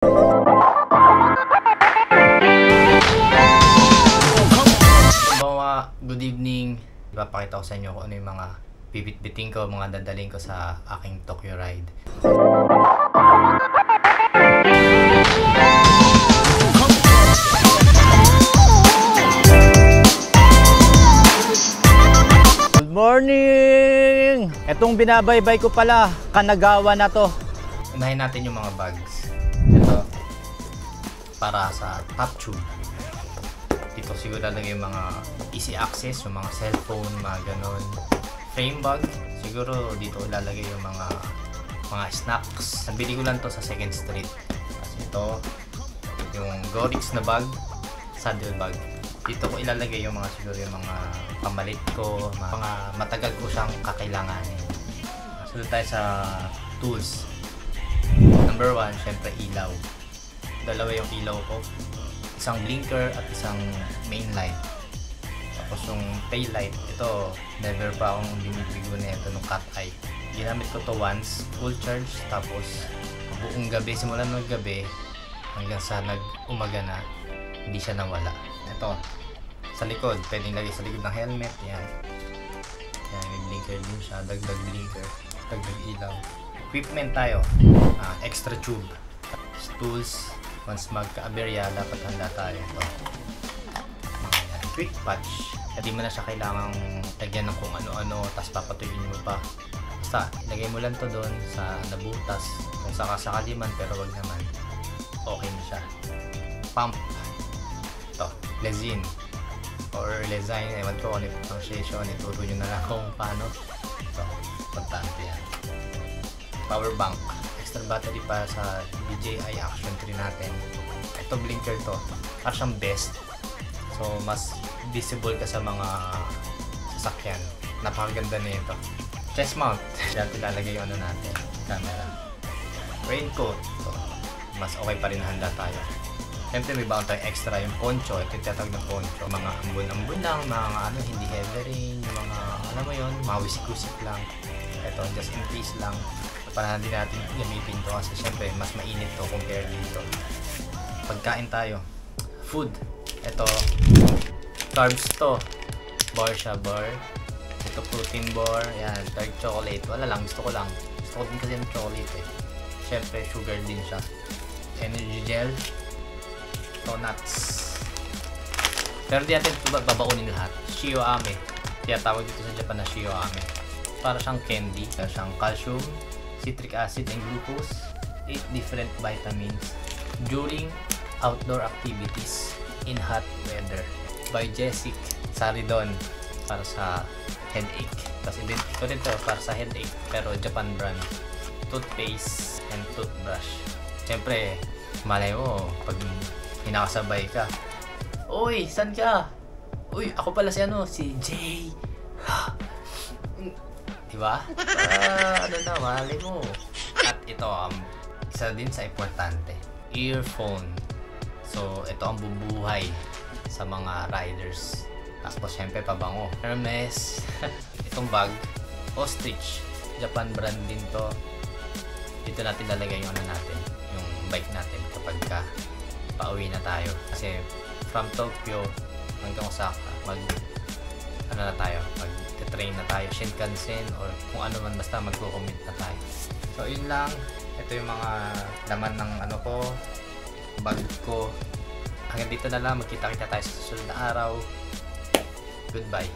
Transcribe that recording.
Good evening. Ipapakita ko sa inyo kung ano yung mga bibit-biting ko, mga dadaling ko sa aking Tokyo ride. Good morning! Itong binabaybay ko pala, Kanagawa na to. Unahin natin yung mga bags. Ito, para sa top tube. Dito siguro lalagay yung mga easy access, yung mga cellphone, mga ganon. Frame bag, siguro dito ilalagay yung mga snacks. Nabili ko lang to sa 2nd Street. Kasi ito, yung Gorix na bag, saddle bag. Dito ko ilalagay yung mga siguro yung mga pamalit ko, mga matagal ko siyang kakailanganin. Sunod tayo sa tools. Number 1, syempre ilaw. Dalawa yung ilaw ko. Isang blinker at isang main light. Tapos yung tail light, ito never pa akong binibigo na ito nung cat eye. Ginamit ko to once, full charge, tapos buong gabi, simula ng gabi hanggang sa nag-umaga na, hindi siya nawala. Ito, sa likod, pwedeng lagay sa likod ng helmet, yan. Yan, may blinker din siya, dagdag blinker, dagdag ilaw. Equipment tayo, extra tube, tools. Once magka-aberya, dapat handa tayo ito. Quick patch. Hindi mo na siya kailangang lagyan ng kung ano-ano, tapos papatuyin mo pa. Basta, ilagay mo lang to doon sa nabutas. Kung sakasakali man, pero wag naman. Okay na siya. Pump. Ito, Lezine. Or Lezine, ewan ko kung ano yung pronunciation. Ituro nyo na lang kung paano. Ito, importante yan. Power bank. Extra battery pa sa DJI Action 3 natin. Ito blinker to, para siyang best. So mas visible ka sa mga sasakyan. Napakaganda na ito. Chest mount. Diyan ilalagay yung ano natin, camera. Raincoat. So, mas okay pa rin handa tayo. Siyempre may baon tayo extra yung poncho. Ito yung tatawag na poncho. Mga ambun-ambun lang, mga hindi heavy rain, yung mga alam mo yun, mga wisik-wisik lang. Ito just in case lang. Para hindi natin gamitin to kasi syempre mas mainit to compare dito. Pagkain tayo. Food. Ito, carbs to. Bar siya, bar. Ito protein bar. Yan, dark chocolate. Wala lang, gusto ko lang. Gusto ko din kasi ng chocolate eh. Syempre, sugar din siya. Energy gel. Ito, nuts. Pero di natin ito babaunin lahat. Shio ame. Kaya tawag dito sa Japan na shio ame. Para siyang candy. Para siyang calcium, citric acid and glucose, 8 different vitamins during outdoor activities in hot weather. Biogesic, Saridon para sa headache. Tapos ito din to para sa headache pero Japan brand. Toothpaste and toothbrush. Siyempre, malay mo pag hinakasabay ka. Uy, saan ka? Uy, ako pala si Jay. Diba? Ano na, mali mo. At ito, isa din sa importante. Earphone. So, ito ang bubuhay sa mga riders. Tapos, syempre, pabango. Hermes. Itong bag. Ostrich. Japan brand din to. Dito natin lalagay yung ano natin. Yung bike natin kapag pauwi na tayo. Kasi, from Tokyo hanggang Osaka, train na tayo, Shinkansen or kung ano man, basta magko-commit na tayo. So yun lang, ito yung mga laman ng ano ko, bag ko. Hanggang dito na lang, magkita-kita tayo sa susunod na araw. Goodbye.